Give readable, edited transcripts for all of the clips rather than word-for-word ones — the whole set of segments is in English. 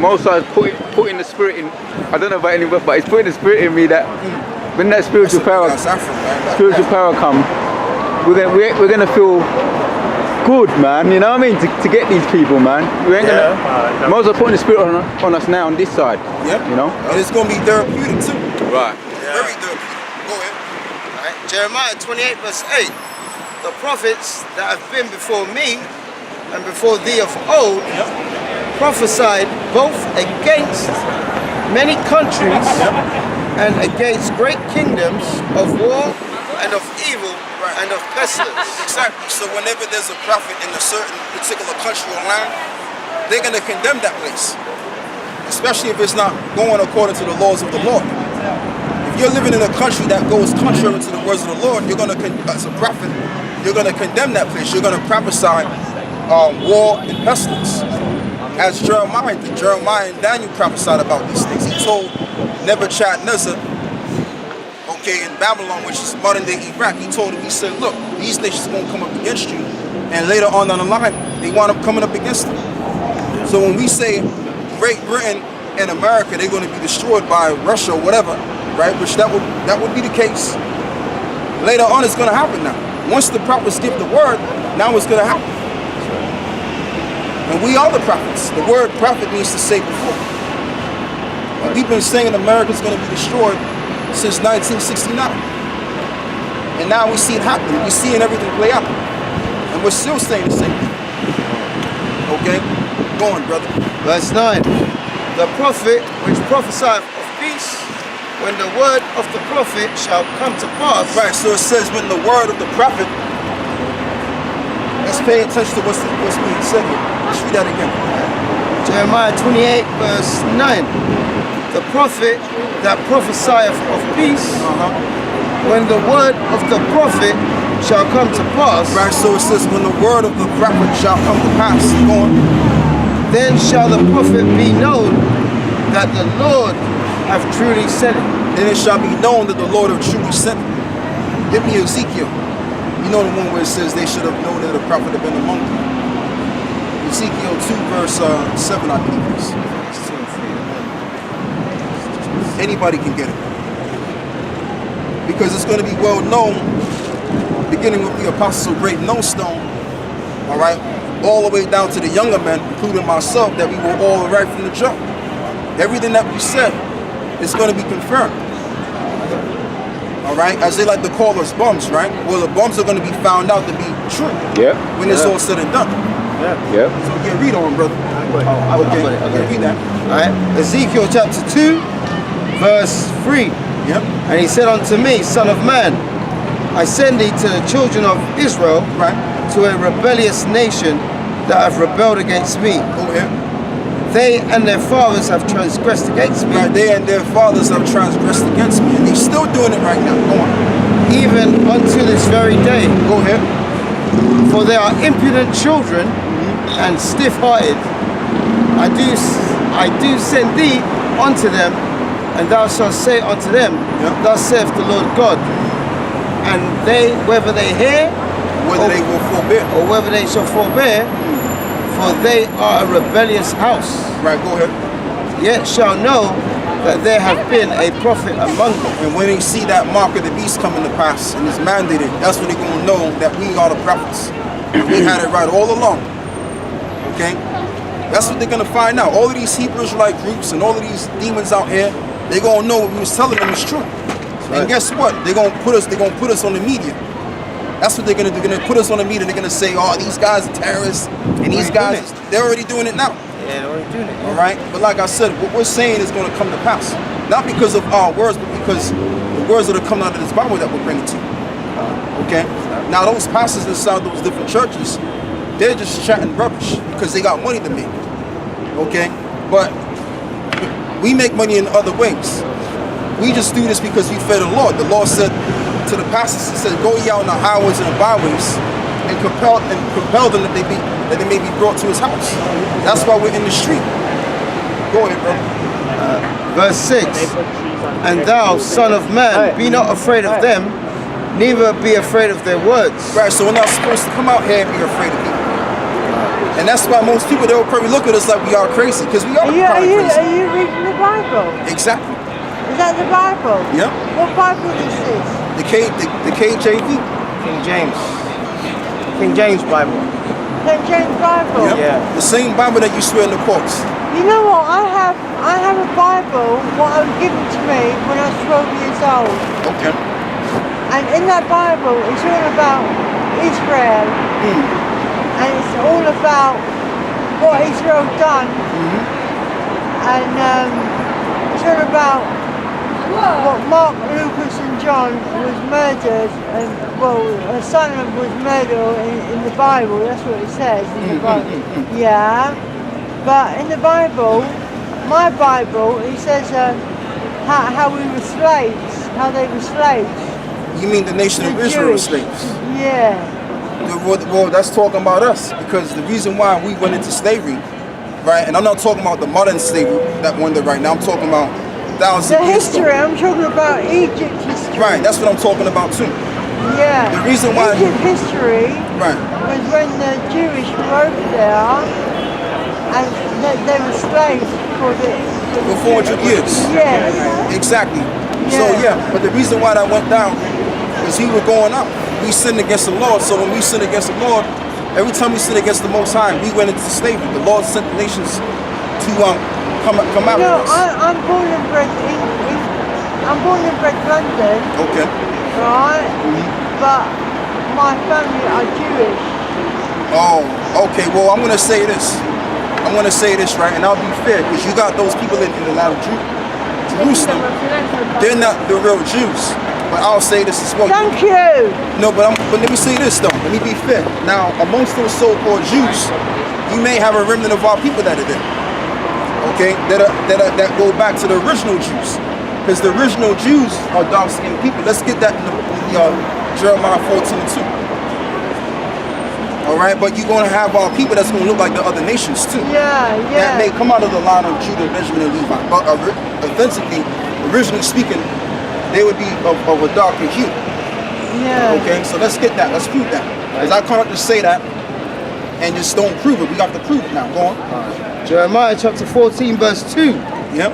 Most High is putting the spirit in. I don't know about anybody, but He's putting the spirit in me that when that spiritual power comes, we're gonna feel good, man. You know what I mean? To get these people, man. We ain't gonna. Most High putting the spirit on us now on this side. Yep. You know. And it's gonna be therapeutic too. Right. Yeah. Very therapeutic. Go ahead. Right. Jeremiah 28 verse 8. The prophets that have been before me and before thee of old prophesied both against many countries and against great kingdoms of war and of evil and of pestilence. Exactly. So whenever there's a prophet in a certain particular country or land, they're going to condemn that place, especially if it's not going according to the laws of the Lord. If you're living in a country that goes contrary to the words of the Lord, you're going to, as a prophet, you're going to condemn that place. You're going to prophesy war and pestilence. As Jeremiah and Daniel prophesied about these things. He told Nebuchadnezzar, okay, in Babylon, which is modern day Iraq, he told him, he said, look, these nations are going to come up against you, and later on down the line, they wind up coming up against them. So when we say Great Britain and America, they're going to be destroyed by Russia or whatever, right? Which that would be the case. Later on, it's going to happen now. Once the prophets give the word, now it's going to happen. And we are the prophets. The word prophet means to say before. And we've been saying America's going to be destroyed since 1969. And now we see it happen. We're seeing everything play out. And we're still saying the same thing. Okay? Go on, brother. Verse 9. The prophet which prophesieth of peace, when the word of the prophet shall come to pass. Right, so it says when the word of the prophet, let's pay attention to what's being said here. Let's read that again. Jeremiah 28 verse 9. The prophet that prophesieth of peace, when the word of the prophet shall come to pass. Right, so it says when the word of the prophet shall come to pass. Go on. Then shall the prophet be known that the Lord have truly said it. Then it shall be known that the Lord have truly sent it. Give me Ezekiel. You know the one where it says they should have known that a prophet had been among them. Ezekiel 2 verse 7, I believe it is. Anybody can get it. Because it's going to be well known, beginning with the apostles of Great Millstone, all right, all the way down to the younger men, including myself, that we were all right from the jump. Everything that we said is going to be confirmed. All right, as they like to call us bums, right? Well, the bums are going to be found out to be true. Yeah. When it's all said and done. Yeah. So yeah, read on, brother. Okay. Read that. All right. Ezekiel chapter 2, verse 3. Yep. And he said unto me, Son of man, I send thee to the children of Israel, Right. to a rebellious nation that have rebelled against me. Go ahead. They and their fathers have transgressed against me. Right, they and their fathers have transgressed against me, and they're still doing it right now. Go on. Even unto this very day. Go ahead. For they are impudent children and stiff-hearted. I do send thee unto them, and thou shalt say unto them, Thus saith the Lord God. And they, whether they hear, Whether they will forbear. or whether they shall forbear, for they are a rebellious house, Right, go ahead. yet shall know that there have been a prophet among them. And when they see that mark of the beast coming to pass and it's mandated, that's when they're going to know that we are the prophets. We had it right all along. Okay? That's what they're going to find out. All of these Hebrew Israelite groups and all of these demons out here, they're going to know what we was telling them is true. And guess what? They're going to put us on the media. That's what they're going to do. They're going to put us on the media. They're going to say, oh, these guys are terrorists. And these guys, they're already doing it now. Yeah, they're already doing it. All right? But like I said, what we're saying is going to come to pass. Not because of our words, but because the words that are coming out of this Bible that we're bringing to you. Okay? Now, those pastors inside those different churches, they're just chatting rubbish because they got money to make. Okay? But we make money in other ways. We just do this because we fear the Lord. The Lord said to the pastors, he said, go ye out on the highways and the byways and compel them that they may be brought to his house. That's why we're in the street. Go ahead, bro. Verse 6. And thou, son of man, be not afraid of them, neither be afraid of their words. Right, so we're not supposed to come out here and be afraid of people. And that's why most people, they'll probably look at us like we are crazy, because we are Are probably crazy. you reading the Bible? Exactly. Is that the Bible? Yeah. What Bible is this? The KJV. King James. King James Bible. St. James Bible? Yep. Yeah. The same Bible that you swear in the courts. You know what? I have a Bible, what was given to me when I was 12 years old. Okay. And in that Bible, it's all about Israel. And it's all about what Israel done. And it's all about what Mark, Lucas and John was murdered. And, well, a son was murdered in the Bible. That's what it says in the Bible. Yeah. But in the Bible, my Bible, it says how we were slaves, how they were slaves. You mean the nation of The Israel was Jewish. slaves? Yeah. Well, that's talking about us, because the reason why we went into slavery, right? And I'm not talking about the modern slavery that we're under right now. I'm talking about thousands The of years ago. history, I'm talking about Egypt history. Right, that's what I'm talking about too. Yeah. The reason why- Egypt history Right. was when the Jewish were over there and they were slaves for For 400 years. Yes. Exactly. So Yeah. yeah, but the reason why that went down is we were going up. We sinned against the Lord. So when we sinned against the Lord, every time we sinned against the Most High, we went into slavery. The Lord sent the nations to come out No, with us. I'm born and bred I'm born and bred London, Okay. right? But my family are Jewish. Oh, okay. Well, I'm gonna say this. I'm gonna say this, right, and I'll be fair, because you got those people in the land of Jerusalem. They're not the real Jews. But I'll say this as well. Thank you. No, but let me say this though. Let me be fair. Now, amongst those so-called Jews, you may have a remnant of our people that are there. Okay, that go back to the original Jews, because the original Jews are dark-skinned people. Let's get that in the Jeremiah 14:2. All right, but you're gonna have our people that's gonna look like the other nations too. Yeah, That may yeah. come out of the line of Judah, Benjamin, and Levi, but authentically, originally speaking, they would be of a darker hue. Yeah. Okay, so let's get that. Let's prove that. Because I can't just say that and just don't prove it. We got to prove it now. Go on. Jeremiah chapter 14 verse 2. Yep.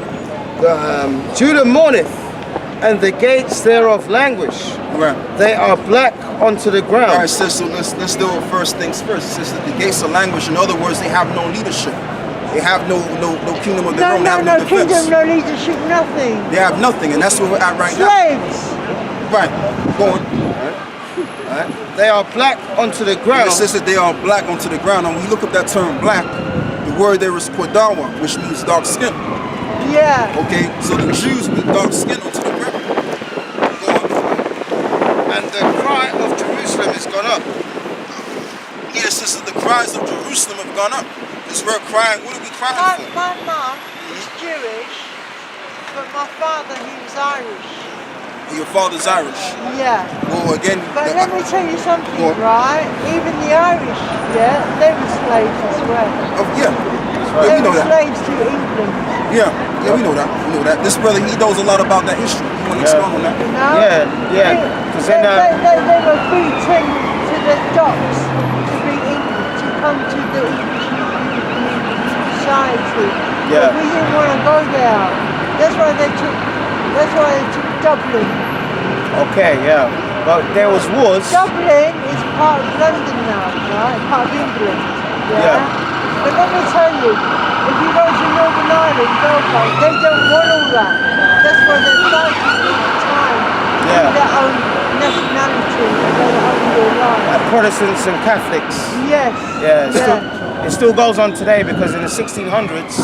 Judah mourneth, and the gates thereof languish. Right. They are black unto the All ground. right, sis. So let's do first things first. It says that the gates of language. In other words, they have no leadership. They have no kingdom of their own. They have no defense. Kingdom, no leadership, nothing. They have nothing, and that's where we're at right now. Slaves. Right. Go on. Right? They are black unto the ground. It says that they are black onto the ground. And when you look up that term black, the word there is kodawa, which means dark skin. Yeah. Okay, so the Jews with dark skin onto the ground. Go on. And the cry of Jerusalem is gone up. Yes, this is the cries of Jerusalem have gone up. Because we're crying. What are we crying for? My mum is Jewish, but my father, he was Irish. Your father's Irish. Yeah. Well, again, But let me tell you something, Go on. right? Even the Irish, yeah, they were slaves as well. oh, yeah. They Yeah, we know were that. slaves to England, Yeah, we know that. We know that. This brother, he knows a lot about that history. You want to expound on that? you know? Yeah. Because then They were beaten to the docks to come to the English society. Yeah. But we didn't want to go there. That's why they took Dublin. okay, yeah. But there was wars. Dublin is part of London now, right? Part of England. Yeah. But let me tell you, if you go to Northern Ireland, Belfast, they don't want all that. That's why they're fighting all the time. Yeah. For their own nationality and their own real life. Protestants and Catholics. Yes. Yeah, it still goes on today, because in the 1600s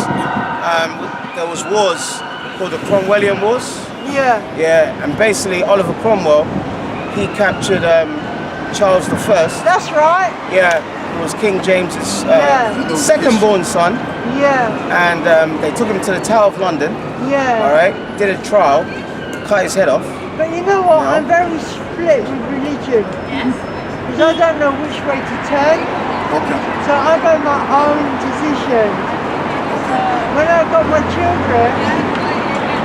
there was wars called the Cromwellian Wars. Yeah. Yeah, and basically Oliver Cromwell, he captured Charles I. That's right. Yeah, who was King James's Yeah. second-born son, Yeah. and they took him to the Tower of London. Yeah. All right, did a trial, cut his head off. But you know what? No. I'm very split with religion. Because I don't know which way to turn. Okay. So I got my own decision. When I got my children,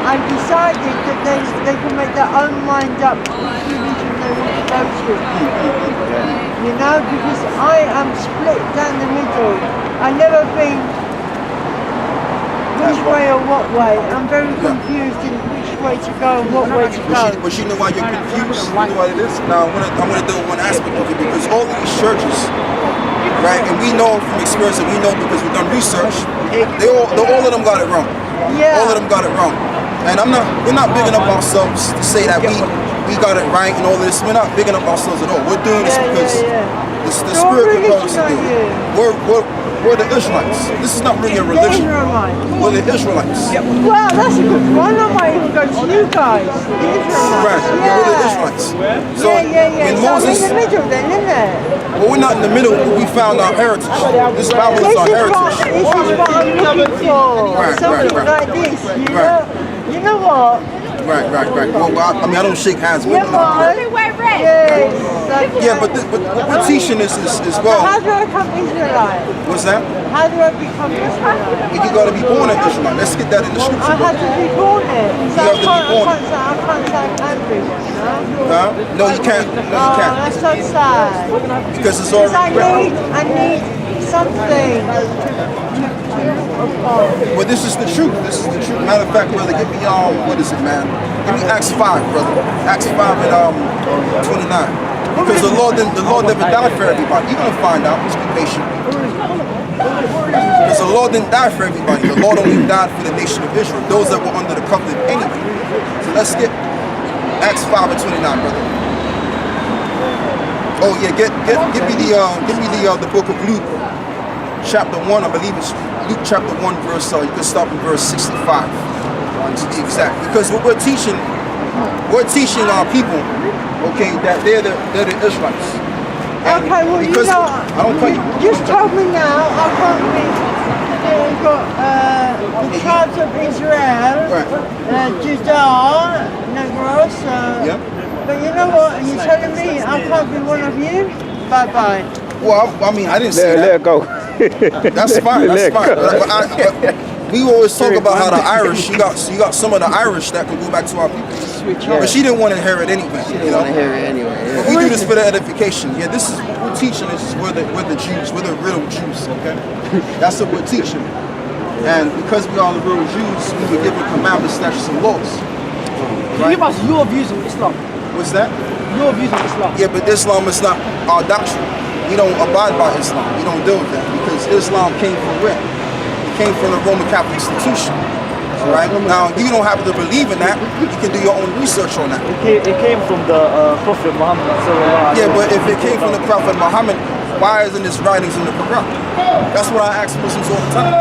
I and decided that they can make their own mind up which religion they want to go to. You know, because I am split down the middle. I've never been which way or what way. I'm very confused in which way to go and what way to go. But you know why you're confused? You know what it is? Now, I want to deal with one aspect of it, because all of these churches, right, and we know from experience, and we know because we've done research, all of them got it wrong. Yeah. All of them got it wrong. And we're not bigging up ourselves to say that we got it right and all this. We're not bigging up ourselves at all. We're doing this because the So Spirit what compels us to religion do are it. We're the Israelites. This is not really a The religion. Israelites. We're the Israelites. Well, that's a good one. I might even go to you guys. The Israelites. Right. Yeah. We're the Israelites. So Yeah. when So Moses, I'm in the middle then, isn't it? well, we're not in the middle. We found our heritage. This Bible is our heritage. This is what I'm looking for. Right, Something right. like this. Right. You know what? Right. Well, I mean, I don't shake hands with Yeah, you. Yes. Yeah, but we're teaching this as So well. how do I become Israelite? What's that? How do I become Israelite? Well, you got to be born an Israelite. Let's get that in the I scripture. had to be born it. So You have to be born. I can't say I can be one, you know? Huh? No, you can't. No, you Oh, can't. that's so sad. Because it's Because already. I need something to look upon. Well, this is the truth. This is the truth. Matter of fact, brother, give me what is it, man? Give me Acts 5, brother. Acts 5 and 29. Because the Lord never died for everybody. You're gonna find out. Just be patient. Because the Lord didn't die for everybody. The Lord only died for the nation of Israel, those that were under the covenant anyway. So let's get Acts 5 and 29, brother. Oh yeah, give me the book of Luke, chapter 1. I believe it's Luke chapter 1, verse. You can start in verse 65. To be exact, because what we're teaching our people, okay, that they're the Israelites. And Okay, well, because you know, I don't cut you. just told me now I can't be. We've got the tribes of Israel, Right. Judah, Negros. Yeah. But you know what? And you're telling me I can't be one of you? Bye bye. Well, I mean, I didn't say Let it that. go. That's fine. That's Let fine. go. We always talk about how the Irish. You got some of the Irish that can go back to our people, but she didn't want to hear it anyway. You know. hear it anyway. But we do this for the edification. Yeah, this is what we're teaching. This is we're the Jews. We're the real Jews. Okay, that's what we're teaching. And because we are the real Jews, we were given commandments, statutes, and laws. Give us your views on Islam. What's that? Your views on Islam. Yeah, but Islam is not our doctrine. We don't abide by Islam. We don't deal with that because Islam came from where? It came from the Roman Catholic institution. Right? Now, you don't have to believe in that. You can do your own research on that. It came from the Prophet Muhammad. Yeah, but if it came from the Prophet Muhammad, why isn't his writings in the Quran? That's what I ask Muslims all the time.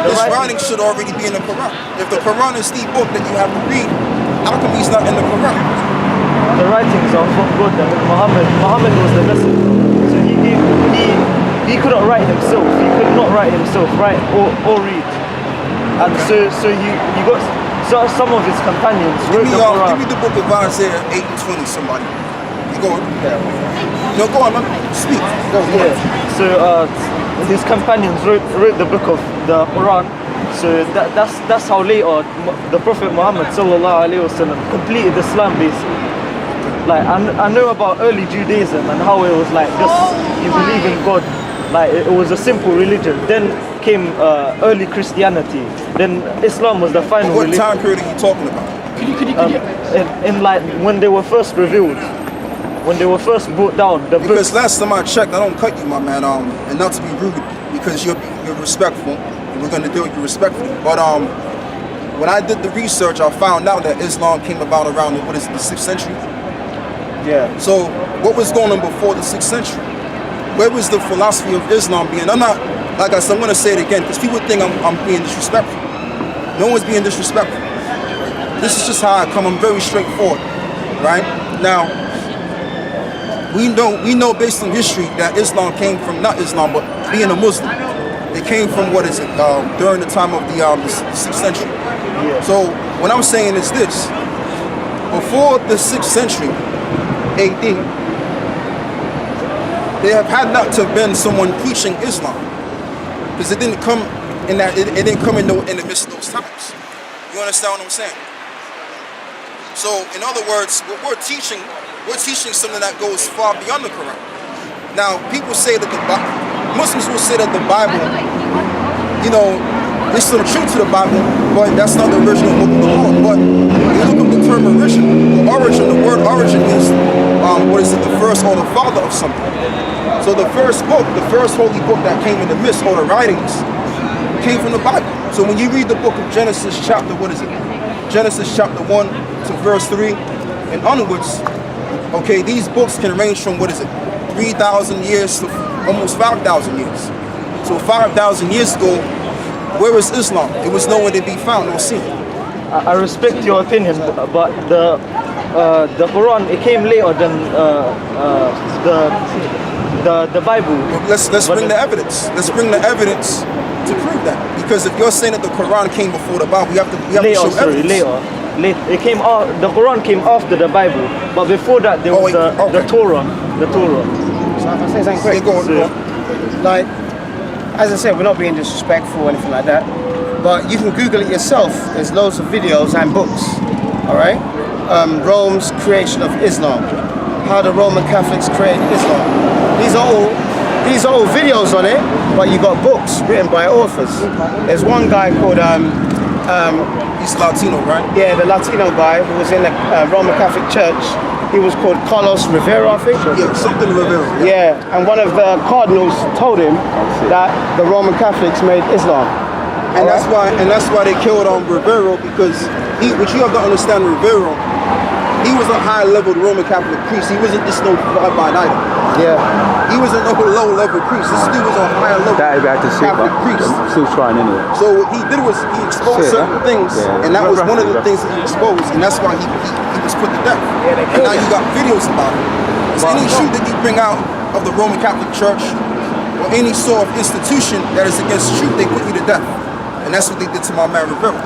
His writings should already be in the Quran. If the Quran is the book that you have to read, how come he's not in the Quran? The writings are from God. I mean, Muhammad was the messenger. So he couldn't write himself. He could not write himself, write or read. And so you got some of his companions wrote the Quran. Give me the book of Isaiah 8 and 20, somebody. You go on. No, go on, man. Speak. Go on. Yeah. So his companions wrote the book of the Quran. So that's how later the Prophet Muhammad sallallahu alaihi wasallam completed Islam basically. Like I know about early Judaism and how it was like just you believe in God. Like it was a simple religion. Then came early Christianity. Then Islam was the final What religion. time period are you talking about? In like when they were first revealed, when they were first brought down, the Because books. last time I checked, I don't cut you, my man. And not to be rude, because you're respectful. And we're gonna deal with you respectfully. But when I did the research, I found out that Islam came about around the 6th century. Yeah. So what was going on before the 6th century? Where was the philosophy of Islam being? I'm not, like I said, I'm gonna say it again, because people think I'm being disrespectful. No one's being disrespectful. This is just how I come. I'm very straightforward, right? Now, we know based on history that Islam came from, not Islam, but being a Muslim. It came from, during the time of the 6th century. Yeah. So what I'm saying is this: before the 6th century AD, there have had not to have been someone preaching Islam, because it didn't come in that it didn't come in the midst of those times. You understand what I'm saying? So, in other words, what we're teaching something that goes far beyond the Quran. Now, people say that Muslims will say that the Bible, you know, it's still true to the Bible, but that's not the original book of the Lord. But when you look up the term origin, the word origin is, the first or the father of something. So the first book, the first holy book that came in the midst, or the writings, came from the Bible. So when you read the book of Genesis chapter, Genesis chapter 1 to verse 3 and onwards, okay, these books can range from, 3,000 years to almost 5,000 years. So 5,000 years ago, where was Islam? It was nowhere to be found or seen. I respect your opinion, but the Quran, it came later than the Bible. Well, let's bring the evidence. Let's bring the evidence to prove that. Because if you're saying that the Quran came before the Bible, we have to show evidence. Later. It came out. The Quran came after the Bible, but before that there was the Torah. The Torah. So if I say something quick, like, as I said, we're not being disrespectful or anything like that, but you can Google it yourself. There's loads of videos and books. All right, Rome's creation of Islam, how the Roman Catholics created Islam. These are all videos on it, but you got books written by authors. There's one guy called he's Latino, right? Yeah, the Latino guy who was in the Roman Catholic Church. He was called Carlos Rivera, I think. Yeah, something Rivera. Yeah, and one of the cardinals told him that the Roman Catholics made Islam. And that's why they killed Rivera, because what you have to understand, Rivera, he was a high-level Roman Catholic priest. He wasn't just no fly-by-nighter. Yeah. He wasn't no low-level priest. This dude was a higher-level Catholic priest. I'm still trying anyway. So what he did was he exposed certain things, and that was one of the things that he exposed, and that's why he was put to death. And now you got videos about it. So any shoot that you bring out of the Roman Catholic Church or any sort of institution that is against truth, they put you to death. And that's what they did to my man Rivera.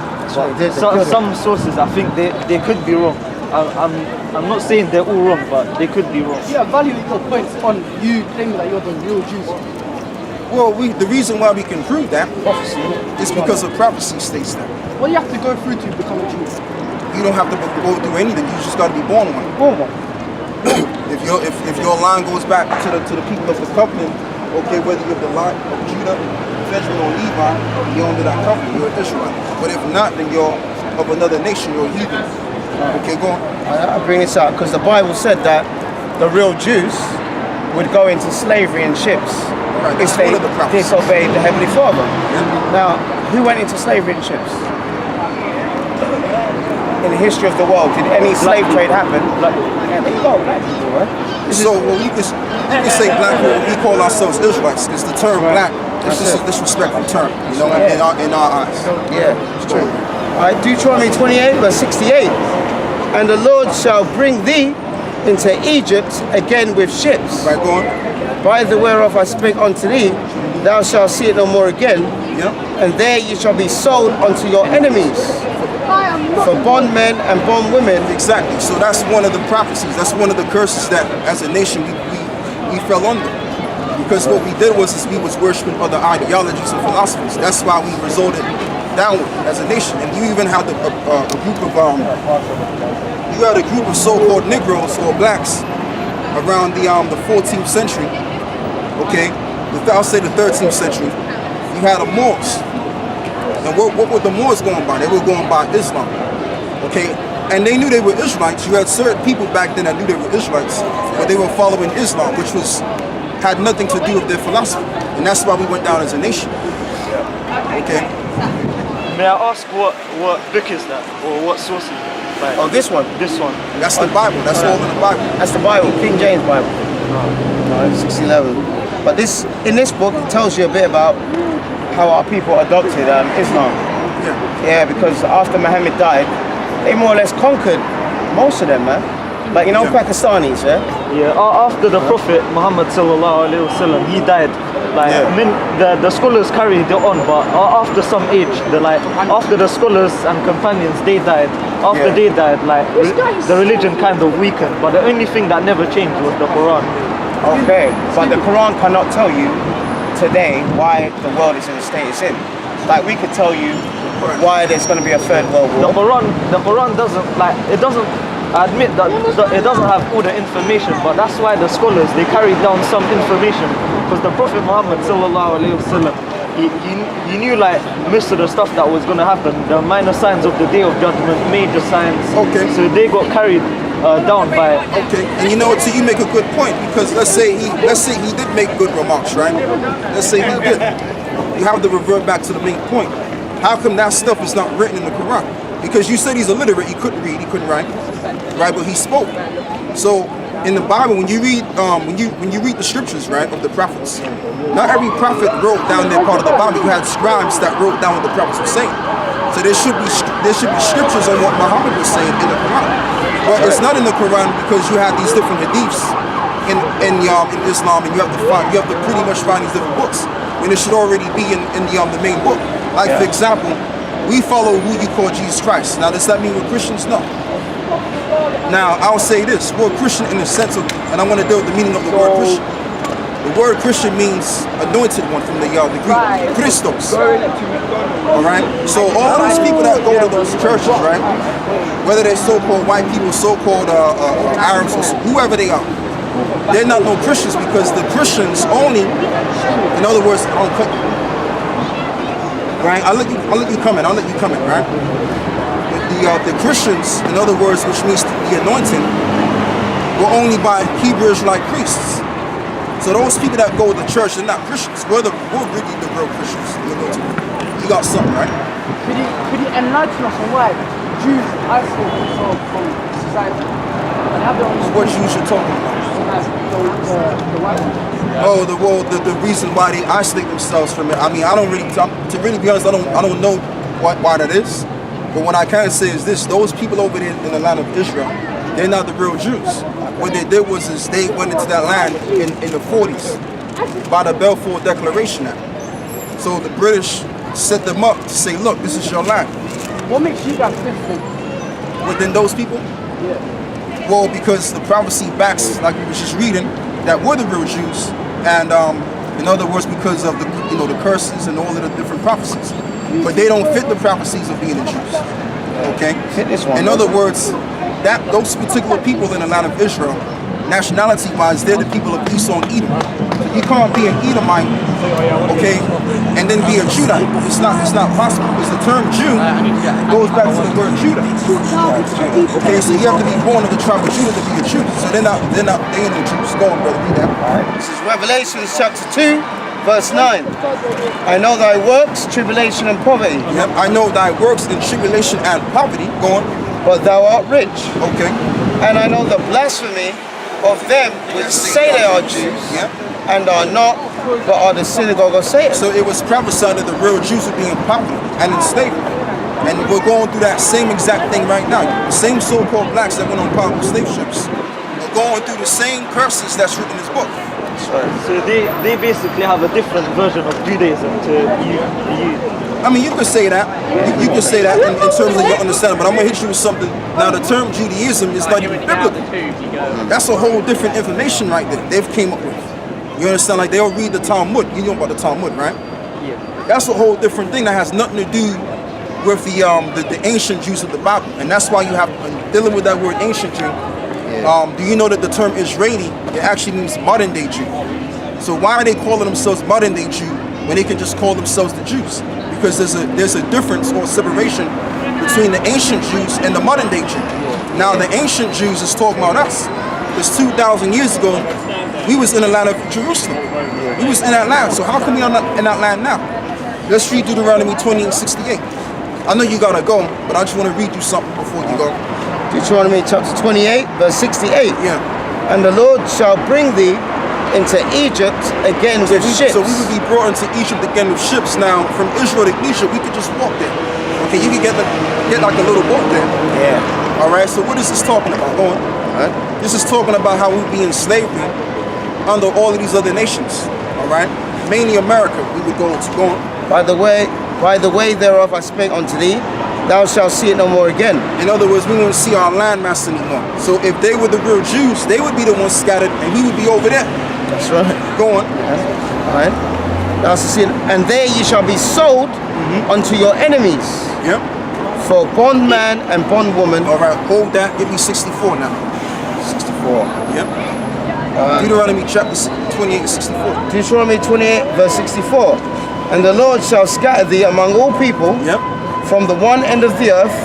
Some sources, I think they could be wrong. I'm not saying they're all wrong, but they could be wrong. Yeah, value your points on you claiming that you're the real Jews. Well, the reason why we can prove that is because of prophecy states that. What do you have to go through to become a Jew? You don't have to go through anything. You just got to be born one. Born one. If your line goes back to the people of the covenant, okay, whether you're the line of Judah, Benjamin, or Levi, you're under that covenant. You're an Israelite. But if not, then you're of another nation. You're a heathen. Okay, go on. I bring this up because the Bible said that the real Jews would go into slavery in ships if they disobeyed the Heavenly Father. Yeah. Now, who went into slavery in ships? In the history of the world, did any slave trade happen? Yeah, there you go, black people, right? So, well, you can say black people, we call ourselves Israelites, because the term black is just a disrespectful term, you know, in our eyes. Yeah, it's true. All right, Deuteronomy 28, verse 68. And the Lord shall bring thee into Egypt again with ships. Right, go on. By the whereof I spake unto thee, thou shalt see it no more again. Yeah. And there you shall be sold unto your enemies, for bondmen and bondwomen. Exactly. So that's one of the prophecies. That's one of the curses that, as a nation, we fell under. Because what we did was we was worshiping other ideologies and philosophies. That's why we resorted downward as a nation. And you even had a group of so-called Negroes or blacks around the 14th century. Okay, I'll say the 13th century. You had the Moors. And what were the Moors going by? They were going by Islam. Okay, and they knew they were Israelites. You had certain people back then that knew they were Israelites, but they were following Islam, which had nothing to do with their philosophy. And that's why we went down as a nation. Okay. May I ask what book is that, or what source is it? Like, Oh, this one. This one. That's the Bible. That's all in the Bible. That's the Bible, King James Bible. 611. But in this book, it tells you a bit about how our people adopted Islam. Yeah, because after Muhammad died, they more or less conquered most of them, man. Like, you know, Pakistanis, yeah? Yeah, after the Prophet Muhammad sallallahu alaihi wasallam, he died. Like, Yeah. I mean, the scholars carried it on, but after some age, after the scholars and companions, they died. After Yeah. they died, like, the religion kind of weakened. But the only thing that never changed was the Quran. Okay, but the Quran cannot tell you today why the world is in the state it's in. like we could tell you why there's going to be a third world The war. Quran doesn't I admit that it doesn't have all the information, but that's why the scholars, they carried down some information, because the Prophet Muhammad sallallahu alaihi wasallam, he knew like most of the stuff that was going to happen, the minor signs of the Day of Judgment, major signs. Okay. So they got carried down by. Okay, and you know, so you make a good point, because let's say he did make good remarks, right? Let's say he did. You have to revert back to the main point. How come that stuff is not written in the Quran? Because you said he's illiterate, he couldn't read, he couldn't write, right? But he spoke. So in the Bible, when you read the scriptures, right, of the prophets, not every prophet wrote down their part of the Bible. You had scribes that wrote down what the prophets were saying. So there should be scriptures on what Muhammad was saying in the Quran. But it's not in the Quran because you have these different hadiths in Islam, and you have to pretty much find these different books when it should already be in the main book. Like for example, we follow who you call Jesus Christ. Now, does that mean we're Christians? No. Now, I'll say this: we're Christian in the sense of, and I want to deal with the meaning of the word Christian. The word Christian means anointed one from the Greek, Christos. All right. So all those people that go to those churches, right, whether they're so-called white people, so-called Arabs, or whoever they are, they're not no Christians, because the Christians only, in other words, I'll cut you. Right? I'll let you come in, right? The Christians, in other words, which means the anointing, were only by Hebrew Israelite priests. So those people that go to the church, they're not Christians. We're really the real Christians. You got something, right? Could you enlighten us on why Jews isolate themselves from society and have their own What Jews you're talking about? the white ones? Oh, the reason why they isolate themselves from it. I mean, I don't really, to really be honest, I don't know why that is. But what I can say is this: those people over there in the land of Israel, they're not the real Jews. What they did was they went into that land in the 40s by the Balfour Declaration Act. So the British set them up to say, look, this is your land. What makes you guys different? Within those people? Yeah. Well, because the prophecy backs, like we were just reading, that were the real Jews, and in other words, because of the curses and all of the different prophecies. But they don't fit the prophecies of being the Jews. Okay? In other words, those particular people in the land of Israel, nationality-wise, they're the people of Esau and Edom. You can't be an Edomite, okay, and then be a Judite. It's not possible, because the term Jew goes back to the word Judah. Okay, so you have to be born of the tribe of Judah to be a Jew. So they ain't no Jews. Go on, brother, read that. This is Revelation chapter 2, verse 9. I know thy works, tribulation and poverty. Yep, I know thy works in tribulation and poverty. Go on. But thou art rich. Okay. And I know the blasphemy of them which say they are Jews, and are not, but are the synagogue of Satan. So it was prophesied that the real Jews would be in poverty and in slavery. And we're going through that same exact thing right now. The same so-called blacks that went on powerful slave ships are going through the same curses that's written in this book. So they basically have a different version of Judaism to you. I mean, you could say that. You could say that in terms of your understanding, but I'm going to hit you with something. Now, the term Judaism is not even biblical. That's a whole different information right there they've came up with. You understand? Like, they'll read the Talmud. You know about the Talmud, right? Yeah. That's a whole different thing that has nothing to do with the ancient Jews of the Bible. And that's why you have, dealing with that word ancient Jew, do you know that the term Israeli, it actually means modern day Jew? So why are they calling themselves modern day Jew when they can just call themselves the Jews? Because there's a difference or separation between the ancient Jews and the modern day Jew. Now the ancient Jews is talking about us. Because 2,000 years ago, we was in the land of Jerusalem. We was in that land. So how come we are not in that land now? Let's read Deuteronomy 28:68. I know you gotta go, but I just want to read you something before you go. Deuteronomy chapter 28, verse 68. Yeah. And the Lord shall bring thee into Egypt again with ships. So we would be brought into Egypt again with ships. Now, from Israel to Egypt, we could just walk there. Okay, you could get like a little boat there. Yeah. All right, so what is this talking about? Go on. This is talking about how we'd be in slavery under all of these other nations. All right, mainly America. We would go to go on. By the way thereof I spake unto thee, thou shalt see it no more again. In other words, we won't see our landmass anymore. So if they were the real Jews, they would be the ones scattered, and we would be over there. That's right. Go on. All right. Thou shalt see, and there ye shall be sold unto your enemies Yep. for bondman and bondwoman. All right, hold that. Give me 64 now. 64. Yep. Deuteronomy chapter 28 and 64. Deuteronomy 28 verse 64. And the Lord shall scatter thee among all people Yep. from the one end of the earth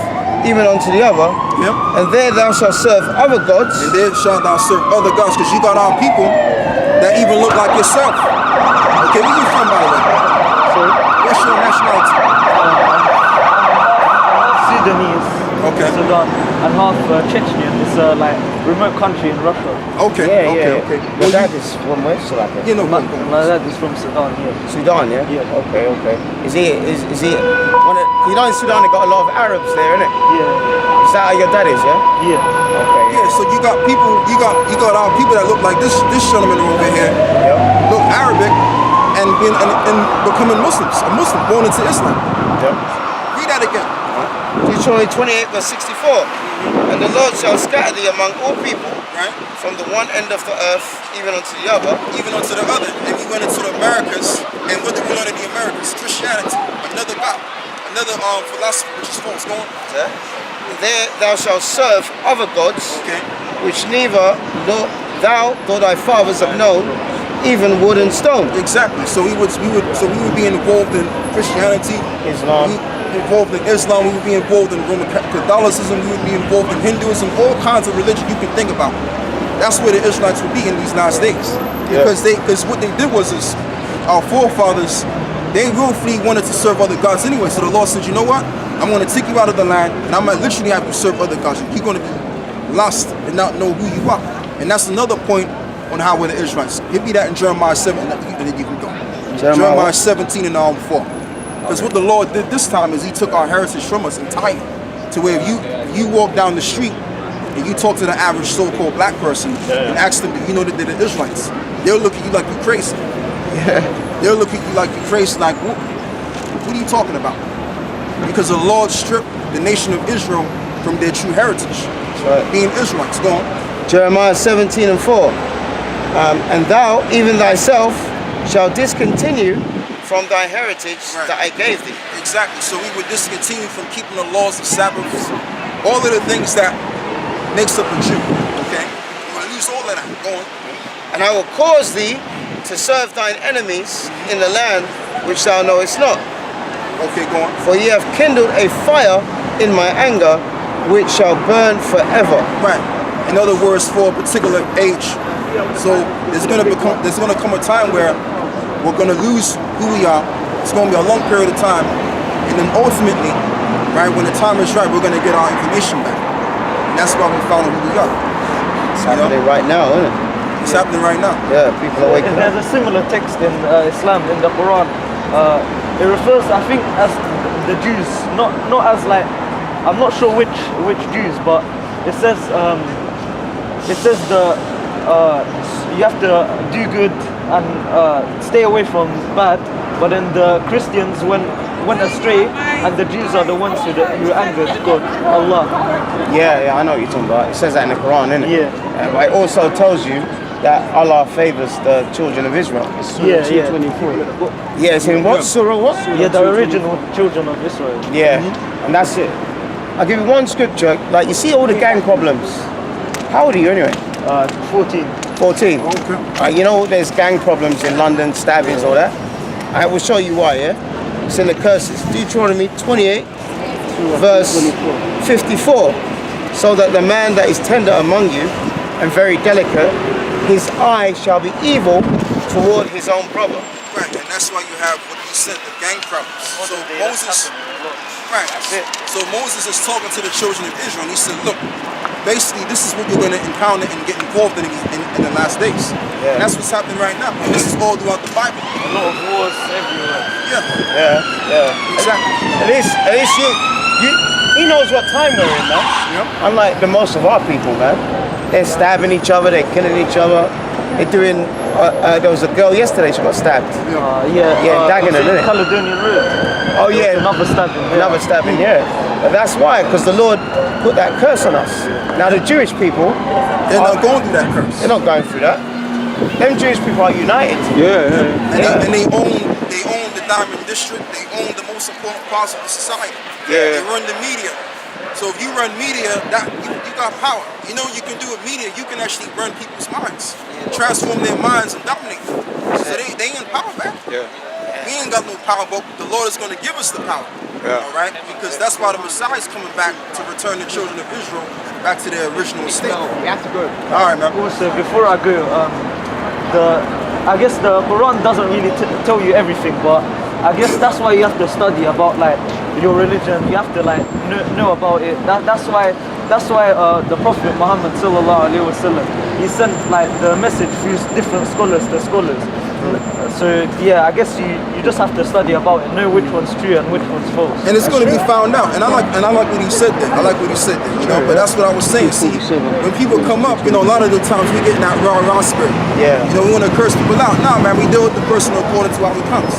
even unto the other. Yep. And there thou shalt serve other gods. And there shalt thou serve other gods, because you got our people that even look like yourself. Okay, where you from, by the way? Sorry? What's your nationality? Sudanese, Okay. Sudan, and half Chechnya. It's a like remote country in Russia. Okay, okay. Your dad is from where? Sri Lanka. You know My, what? my dad is from Sudan. Yeah. Sudan, yeah? Yeah. Okay, okay. Is he one of, you know in Sudan they got a lot of Arabs there, innit? Yeah. Is that how your dad is, yeah? Yeah. Okay, Yeah, so you got people, you got our people that look like this gentleman over here, Yep. look Arabic and becoming Muslims, a Muslim born into Islam. Yep. Read that again. Deuteronomy 28 verse 64. And the Lord shall scatter thee among all people, Right? from the one end of the earth even unto the other. Even unto the other. And we went into the Americas, and what did we learn in the Americas? Christianity, another God, another philosophy which is false. Go on. Yeah. There thou shalt serve other gods, Okay. which neither thou nor thy fathers have known, even wood and stone. Exactly. So we would be involved in Christianity, Islam. we involved in Islam, we would be involved in Roman Catholicism, we would be involved in Hinduism, all kinds of religion you can think about. That's where the Israelites would be in these last days. Because what they did was our forefathers, they willfully wanted to serve other gods anyway. So the Lord said, you know what? I'm going to take you out of the land, and I'm going to literally have you serve other gods. You're going to be lost and not know who you are. And that's another point on how we're the Israelites. Give me that in Jeremiah 7, and then you can go. Jeremiah 17 and 4. Because what the Lord did this time is He took our heritage from us entirely. To where if you walk down the street and you talk to the average so-called black person and ask them, do you know that they're the Israelites? They'll look at you like you're crazy. They'll look at you like you're crazy, like, what are you talking about? Because the Lord stripped the nation of Israel from their true heritage, being Israelites. Go on. Jeremiah 17 and 4. And thou, even thyself, shall discontinue from thy heritage that I gave thee. Exactly. So we would discontinue from keeping the laws of Sabbath, all of the things that makes up a Jew. Okay? You want to lose all of that. Go on. And I will cause thee to serve thine enemies in the land which thou knowest not. Okay, go on. For ye have kindled a fire in my anger, which shall burn forever. Right. In other words, for a particular age. So there's gonna come a time where we're gonna lose who we are. It's gonna be a long period of time, and then ultimately, right, when the time is right, we're gonna get our information back. And that's why we found who we are. It's happening right now, isn't it? It's happening right now. Yeah, people are waking There's up. a similar text in Islam, in the Quran. It refers, I think, as the Jews, not as like, I'm not sure which Jews, but it says you have to do good and stay away from bad. But then the Christians went astray, and the Jews are the ones who angered God, Allah. Yeah, I know what you're talking about. It says that in the Quran, innit? Yeah. But it also tells you that Allah favors the children of Israel. Yeah. Yeah, it's in what? Surah what? Yeah, the original children of Israel. Yeah, and that's it. I'll give you one scripture. Like, you see all the gang problems. How old are you anyway? 14. 14. You know there's gang problems in London, stabbings, all that. I will show you why, yeah? It's in the curses. Deuteronomy 28, verse 54. So that the man that is tender among you and very delicate, his eye shall be evil toward his own brother. Right, and that's why you have what you said, the gang problems. So Moses, right? So Moses is talking to the children of Israel, and he said, "Look, basically, this is what you're going to encounter and get involved in the last days. And that's what's happening right now. And this is all throughout the Bible. A lot of wars everywhere. Yeah, exactly. At least he knows what time we're in, man. Yep. Unlike the most of our people, man. They're stabbing each other, they're killing each other. They're doing, there was a girl yesterday, she got stabbed. Dagenham, isn't it? Caledonian Road. Oh yeah, Another stabbing. another stabbing, yeah. But that's why, because the Lord put that curse on us. Now the Jewish people, They're not going through that curse. they're not going through that. Them Jewish people are united. And they They own the diamond district. They own the most important parts of the society. Yeah. They run the media. So if you run media, that you got power. You know you can do with media. You can actually run people's minds, transform their minds, and dominate them. So they in power, man. Yeah. We ain't got no power, but the Lord is going to give us the power. Yeah. All right? Because that's why the Messiah is coming back to return the children of Israel back to their original state. We have to go. All right, man. Also, before I go, I guess the Quran doesn't really tell you everything, but I guess that's why you have to study about like your religion. You have to like know about it. That's why the Prophet Muhammad sallallahu alaihi wasallam, he sent like the message through different scholars to scholars. So yeah, I guess you just have to study about it, know which one's true and which one's false. And it's going to be found out. And I like what he said there. I like what he said there, you know. But that's what I was saying. See, when people come up, you know, a lot of the times we get in that raw spirit. Yeah. You know, we want to curse people out. Nah, man, we deal with the person according to how he comes.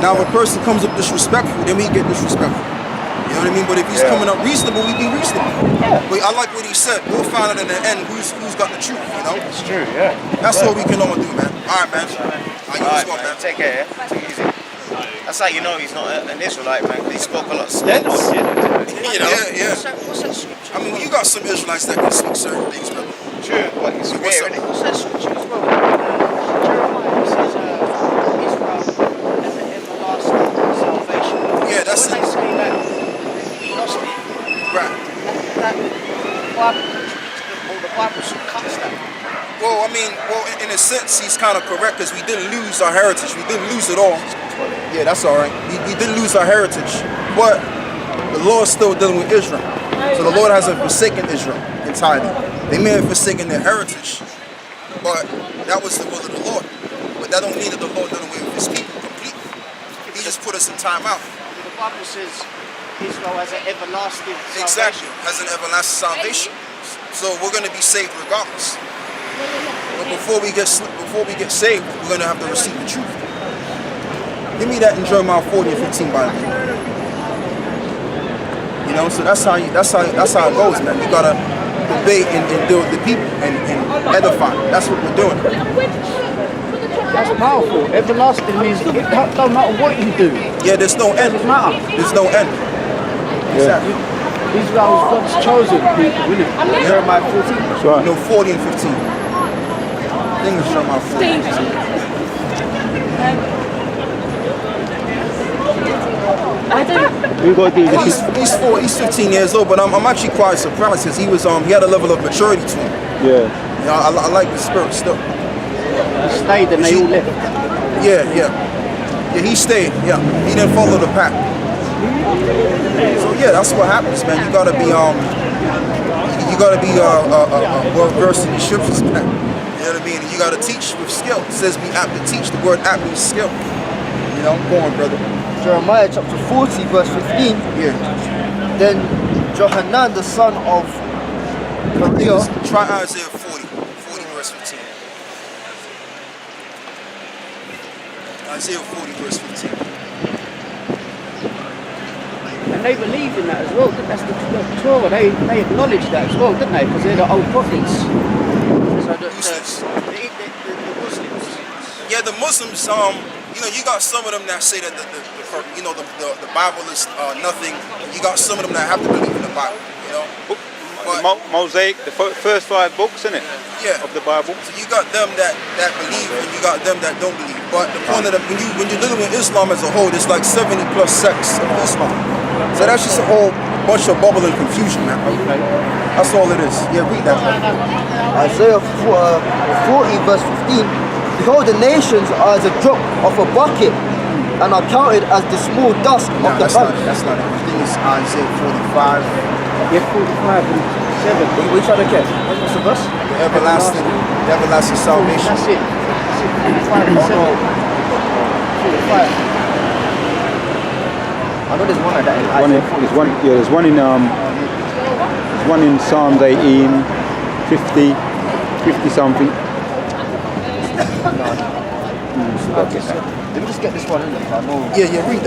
Now, if a person comes up disrespectful, then we get disrespectful. You know what I mean? But if he's coming up reasonable, we be reasonable. Yeah. But I like what he said. We'll find out in the end who's got the truth, you know? It's true, yeah. That's what we can all do, man. All right, man. You as well, man. Take care, yeah? Take it easy. That's how you know he's not an Israelite, man. He spoke a lot of sense. You know? Yeah. What's that scripture? I mean, you got some Israelites that can speak certain things, brother. True, but it's What's rare, up? innit? What's that scripture as well? Jeremiah says, Israel and the everlasting salvation. Yeah, that's when it. they say that he lost it, Right. that the Bible cuts that. Well, I mean, in a sense, he's kind of correct because we didn't lose our heritage. We didn't lose it all. Yeah, that's all right. We didn't lose our heritage. But the Lord is still dealing with Israel. So the Lord hasn't forsaken Israel entirely. They may have forsaken their heritage, but that was the will of the Lord. But that don't mean that the Lord done away with his people completely. He just put us in time out. The Bible says Israel has an everlasting Exactly, salvation. as an everlasting salvation. So we're going to be saved regardless. But before we get saved, we're going to have to receive the truth. Give me that in Jeremiah 40 and 15 Bible. You know, so that's how it goes, man. You gotta debate and deal with the people and edify. That's what we're doing. That's powerful. Everlasting means it don't matter what you do. Yeah, there's no end. Doesn't matter. There's no end. Exactly. Israel is God's chosen people, isn't it? Jeremiah 14. That's right. No, 40 and 15. I think it's Jeremiah 40 and 15. We got to do this. He's 15 years old, but I'm actually quite surprised because he had a level of maturity to him. Yeah. You know, I like the spirit still. He stayed and they all left. Yeah, he stayed. Yeah, he didn't follow the pack. So yeah, that's what happens, man. You gotta be well versed in the scriptures, man. You know what I mean? And you gotta teach with skill. It says be apt to teach. The word apt means skill. You know, go on, brother. Jeremiah chapter 40, verse 15. Yeah. Then Johanan, the son of Kareah, Try Isaiah 40 verse 15. Isaiah 40 verse 15. And they believe in that as well. That's the Torah. They acknowledge that as well, didn't they? Because they're the old prophets. So the Muslims. Yeah, the Muslims, you know, you got some of them that say that the Bible is nothing. You got some of them that have to believe in the Bible, you know. But, Mosaic, the first 5 books, isn't it? Yeah. Of the Bible. So you got them that believe and you got them that don't believe. But the point of when you're dealing with Islam as a whole, there's like 70 plus sects of Islam. So that's just a whole bunch of bubble and confusion, man. Okay. That's all it is. Yeah, read that. Isaiah 40, verse 15. Behold, the nations are as a drop of a bucket and are counted as the small dust of the That's bank. not it. I think it's Isaiah 45. Yeah, 45 and 7. Which other case? What's the verse? The everlasting salvation. That's it. 45 and 7. 45. I know there's one like that in Isaiah 40. There's one in Psalms 18, 50 something. Let me just get this one in there. I know. Yeah, read that.